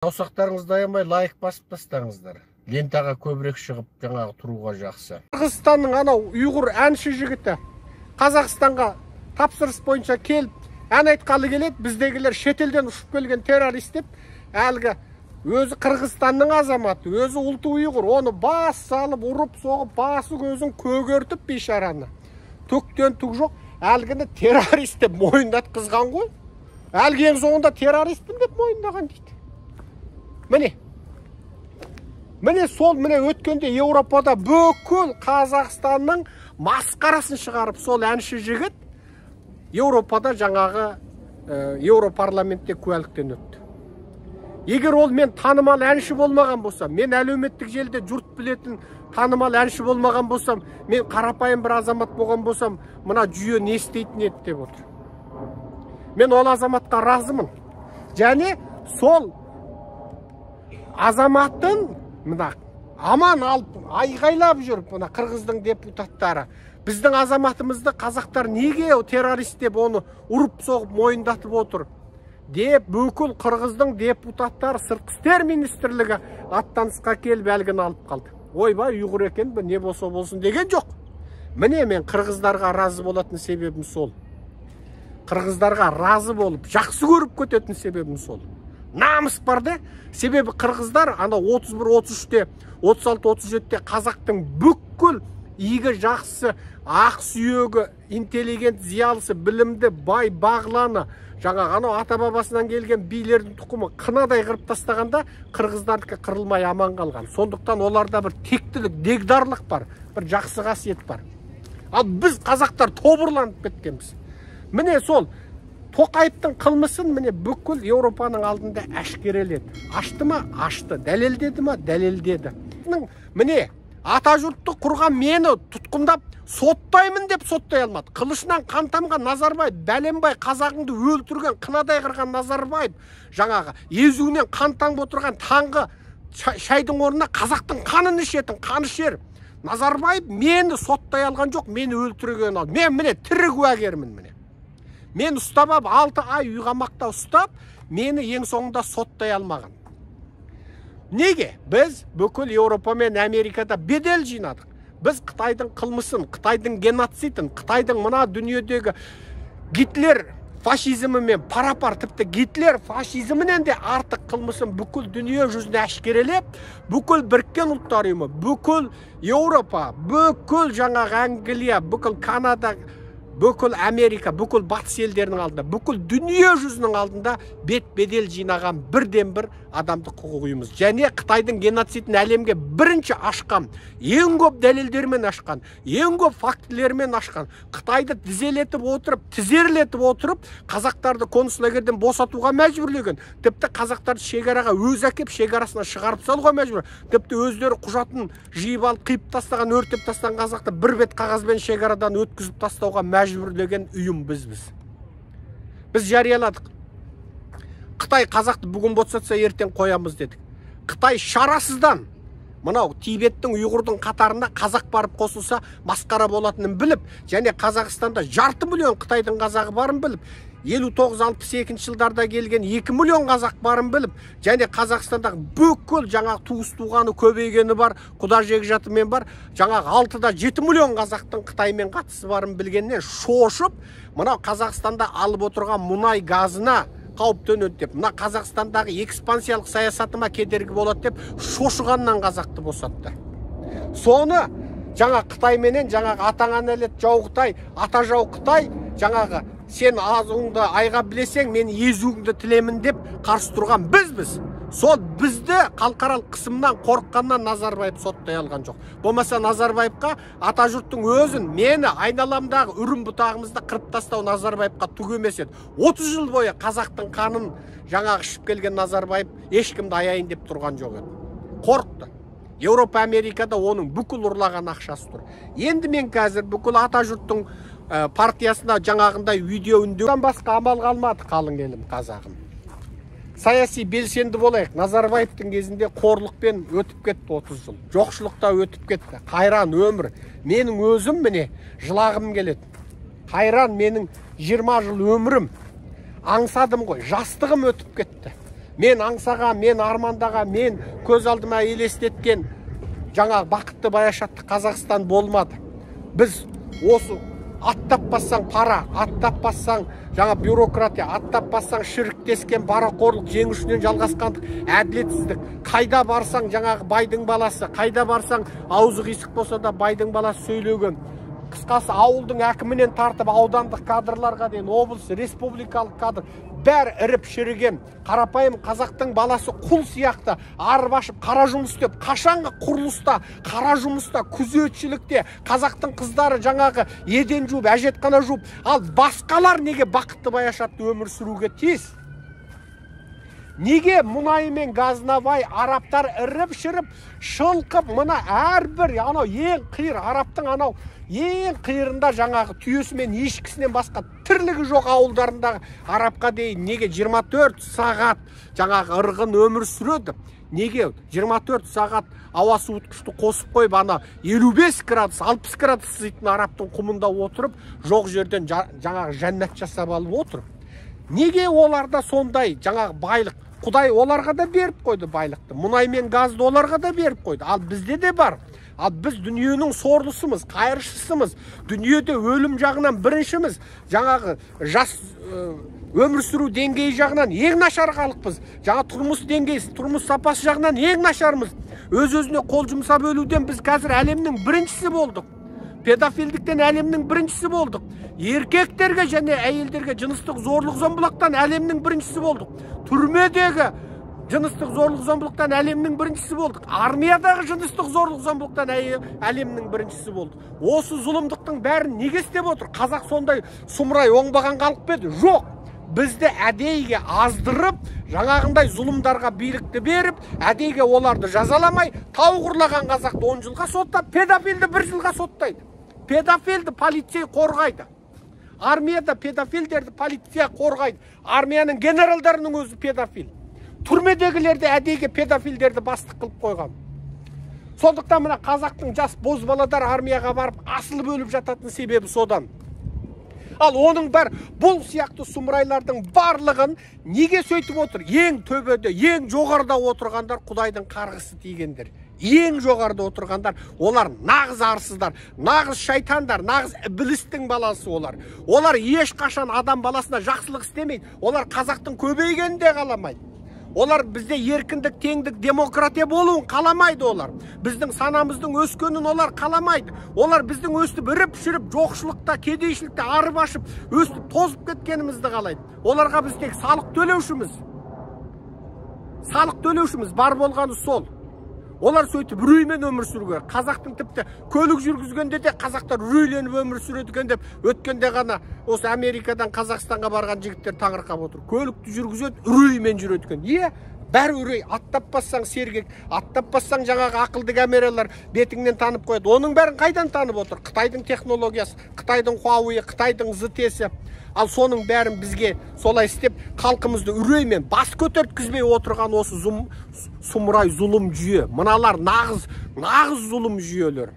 Саусақтарыңызды аямай лайк басып тастаңыздар. Лентаға көбірек шығып жаңағы тұруға жақсы. Қырғызстанның анау ұйғыр әнші жігіті Қазақстанға тапсырыс бойынша келіп, ән айтқалы келеді. Біздегілер шетелден ұшып келген террорист деп, әлгі өзі Қырғызстанның азаматы, өзі ұлты ұйғыр, оны бас салып, ұрып, соғып, басы көзін көгертіп бейшараны. Түктен түк жоқ, әлгіні террорист деп мойындатқызған ғой. Әлгі ең соңында террористпін деп мойындаған дейді. Міне сол өткенде Еуропада бүкіл Қазақстанның масқарасын шығарып, сол әнші жігіт Еуропада жаңағы Еуропарламентте куәліктен өтті. Егер ол мен танымал әнші болмаған болсам, мен әлеуметтік желіде жұрт білетін танымал әнші болмаған болсам, мен қарапайым бір азамат болған болсам, мына жүйе не істейтін еді деп отыр. Мен ол азаматқа разымын. Және сол азаматтың аман алып, айғайлап жүріп, Қырғыздың депутаттары, біздің азаматымызды қазақтар неге террорист деп оны ұрып соғып мойындатып отыр деп, бүкіл Қырғыздың депутаттары сыртқы істер министрлігі аттанысқа келіп әлгіні алып қалды. Ойбай, ұйғыр екен бе, не болса болсын деген жоқ. Міне мен қырғыздарға разы болатын себебім сол. Қырғыздарға разы болып, жақсы көріп кететін себебім сол. Намыс бар да, себебі қырғыздар ана 31-33-те, 36-37-те қазақтың бүкіл игі жақсы, ақ сүйегі, интеллигент, зиялысы, білімді, бай, бағланы, жаңағы анау ата-бабасынан келген билердің тұқымы қынадай қырып тастағанда қырғыздардікі қырылмай аман қалған. Сондықтан оларда бір тектілік, дегдарлық бар, бір жақсы қасиет бар. Ал біз қазақтар тобырланып кеткенбіз. Міне сол Тоқаевтың қылмысын міне бүкіл Еуропаның алдында әшкереледі. Ашты ма? Ашты. Дәлелдеді ма? Дәлелдеді. Міне атажұртты құрған мені тұтқындап соттаймын деп соттай алмады. Қылышынан қан тамған Назарбаев, бәленбай қазағыңды өлтірген, қынадай қырған Назарбаев, жаңағы езуінен қан таңып отырған таңғы шайдың орнына қазақтың қанын ішетін қанышер Назарбаев мені соттай алған жоқ, мені өлтірген ал. Мен міне тірі куәгермін міне. Мен ұстап, 6 ай үйғамақта ұстап, мені ең соңында соттай алмаған. Неге? Біз бүкіл Еуропа мен Америкада бедел жинадық. Біз Қытайдың қылмысын, Қытайдың геноцидін, Қытайдың мына дүниедегі Гитлер фашизмімен пара-пар, тіпті Гитлер фашизмінен де артық қылмысын бүкіл дүние жүзіне әшкерелеп, бүкіл Біріккен Ұлттар ұйымы, бүкіл Еуропа, бүкіл жаңағы Англия, бүкіл Канада, бүкіл Америка, бүкіл батыс елдерінің алдында, бүкіл дүние жүзінің алдында бет-бедел жинаған бірден бір адамдық құқық ұйымыз. Және Қытайдың геноцидін әлемге бірінші ашқан, ең көп дәлелдермен ашқан, ең көп фактілермен ашқан, Қытайды тізерлетіп отырып, қазақтарды концлагерьден босатуға мәжбүрлеген, тіпті қазақтарды шекараға өз әкеп, шекарасына шығарып салуға мәжбүр, тіпті өздері құжатын жиып алып, қиып тастаған, өртеп тастаған қазақты бір бет қағазбен шекарадан өткізіп тастауға мәжбүрлеген ұйым біз жарияладық. Қытай қазақты бүгін босатса ертең қоямыз дедік. Қытай шарасыздан мынау Тибеттің, ұйғырдың қатарында қазақ барып қосылса масқара болатынын біліп, және Қазақстанда 6 миллион Қытайдың қазағы барын біліп, 59-62 жылдарда келген 2 миллион қазақ барын біліп, және Қазақстандағы бүкіл жаңағы туыс-туғаны көбейгені бар, құда жекжатымен бар, жаңағы 6-да 7 миллион қазақтың Қытаймен қатысы барын білгеннен шошып, мынау Қазақстанда алып отырған мұнай газына қауіп төнеді деп, мына Қазақстандағы экспансиялық саясатыма кедергі болады деп шошығаннан қазақты босатты. Соны жаңа Қытайменен жаңағы атаңа нәлет жау Қытай, ата жау Қытай, жаңағы сен азуыңды айға білесең, мен езуіңді тілемін деп қарсы тұрған біз. Сол бізді халықаралық қысымнан қорыққаннан Назарбаев соттай алған жоқ. Болмаса Назарбаевқа ата жұрттың өзін, мені айналамдағы үрім бұтағымызды қырып тастау Назарбаевқа түк емес еді. 30 жыл бойы қазақтың қанын жаңағы ішіп келген Назарбаев ешкімді аяйын деп тұрған жоқ еді. Қорықты. Еуропа, Америкада оның бүкіл ұрлаған ақшасы тұр. Енді мен қазір бүкіл ата жұрттың партиясына жаңағындай видео үндеуден басқа амал қалмады, қалың елім, қазағым. Саяси белсенді болайық. Назарбаевтың кезінде қорлықпен өтіп кетті 30 жыл. Жоқшылықта өтіп кетті. Қайран өмір. Менің өзім міне жылағым келеді. Қайран менің 20 жыл өмірім. Аңсадым ғой, жастығым өтіп кетті. мен аңсаған, мен армандаған, мен көз алдыма елестеткен жаңағы бақытты баяшатты Қазақстан болмады. Біз осы аттап бассаң пара, аттап бассаң жаңа бюрократия, аттап бассаң шіріктескен парақорлық, жеңішінен жалғасқандық, әділетсіздік. Қайда барсаң жаңағы байдың баласы, қайда барсаң аузы қисық болса да байдың баласы сөйлеген. Қысқасы ауылдың әкімінен тартып аудандық кадрларға дейін, облыс, республикалық кадр бәрі іріп шіріген. Қарапайым қазақтың баласы құл сияқты арып ашып қара жұмыс істеп, қашанғы құрылыста, қара жұмыста, күзетшілікте қазақтың қыздары жаңағы еден жуып, әжетхана жуып, ал басқалар неге бақытты баяшатты өмір сүруге тиіс? Неге мұнай мен газына бай арабтар іріп шіріп, шылқып, мына әрбір анау ең қиыр арабтың анау ең қиырында жаңағы түйесі мен ешкісінен басқа тірлігі жоқ ауылдарындағы арабқа дейін неге 24 сағат жаңағы ырғын өмір сүреді? Неге 24 сағат ауа суытқышты қосып қойып, ана 55 градус, 60 градус ыситын арабтың құмында отырып, жоқ жерден жаңағы жәннат жасап алып отыр? Неге оларда сондай жаңағы байлық? Құдай оларға да беріп қойды байлықты. Мұнай мен газды оларға да беріп қойды. Ал бізде де бар. Ал біз дүниенің сорлысымыз, қайыршысымыз, дүниеде өлім жағынан біріншіміз, жаңағы жас өмір сүру деңгейі жағынан ең нашар халықпыз. Жаңа тұрмыс деңгейі, тұрмыс сапасы жағынан ең нашармыз. Өз-өзіне қол жұмсап өлуден біз қазір әлемнің біріншісі болдық. Педофилдіктен әлемнің біріншісі болдық. Еркектерге және әйелдерге жыныстық зорлық зомбылықтан әлемнің біріншісі болдық. Түрмедегі жыныстық зорлық зомбылықтан әлемнің біріншісі болдық. Армиядағы жыныстық зорлық зомбылықтан әлемнің біріншісі болдық. Осы зұлымдықтың бәрін неге істеп отыр? Қазақ сондай сұмырай оңбаған халық па еді? Жоқ. Бізді әдейіге аздырып, жаңағындай зұлымдарға билікті беріп, әдейіге оларды жазаламай, тау құрлаған қазақты 10 жылға соттап, педофилді 1 жылға соттайды. Педофилді полиция қорғайды. Армияда педофилдерді полиция қорғайды. Армияның генералдарының өзі педофил. Түрмедегілерді әдейіге педофилдерді бастық қылып қойған. Сондықтан мына қазақтың жас бозбаладар армияға барып асылып өліп жататын себебі содан. Ал оның бар бұл сияқты сұмырайлардың барлығын неге сөйтіп отыр? Ең төбеде, ең жоғарда отырғандар Құдайдың қарғысы тигендер. Ең жоғарда отырғандар, олар нағыз арсыздар, нағыз шайтандар, нағыз іблістің баласы олар. Олар ешқашан адам баласына жақсылық істемейді. Олар қазақтың көбейгенін де қаламайды. Олар бізде еркіндік, теңдік, демократия болуын қаламайды олар. Біздің санамыздың өскенін олар қаламайды. Олар біздің өстіп үріп шіріп, жоқшылықта, кедейшілікте арып ашып, өстіп тозып кеткенімізді қалайды. Оларға біз тек салық төлеушіміз. Салық төлеушіміз бар болғаны сол. Олар сөйтіп үреймен өмір сүруге. Қазақтың тіпті көлік жүргізгенде де қазақтар үрейленіп өмір сүреді екен деп өткенде ғана осы Америкадан Қазақстанға барған жігіттер таңырқап отыр. Көлікті жүргізеді, үреймен жүреді екен. Бәрі үрей. Аттап бассаң сергек, аттап бассаң жаңағы ақылды камералар бетіңнен танып қояды. Оның бәрін қайдан танып отыр? Қытайдың технологиясы, Қытайдың Huawei, Қытайдың ZTE. Ал соның бәрін бізге солай істеп, халқымызды үреймен бас көтерткізбей отырған осы сұмырай зұлым жүйе. Мыналар нағыз зұлым жүйелер.